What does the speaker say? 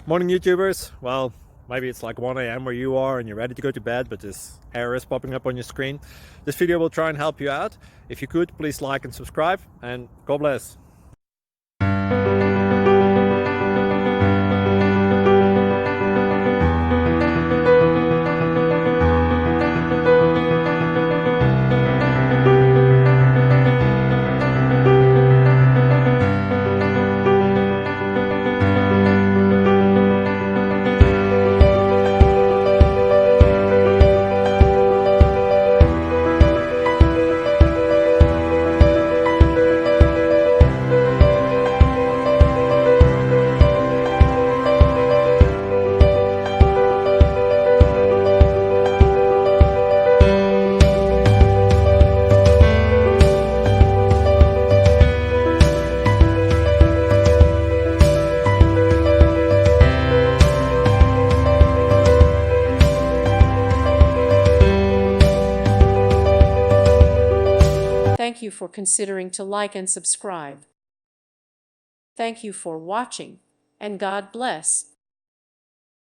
Morning YouTubers. Well, maybe it's like 1 a.m. where you are and you're ready to go to bed, but this error is popping up on your screen. This video will try and help you out. If you could, please like and subscribe, and God bless. Thank you for considering to like and subscribe. Thank you for watching, and God bless.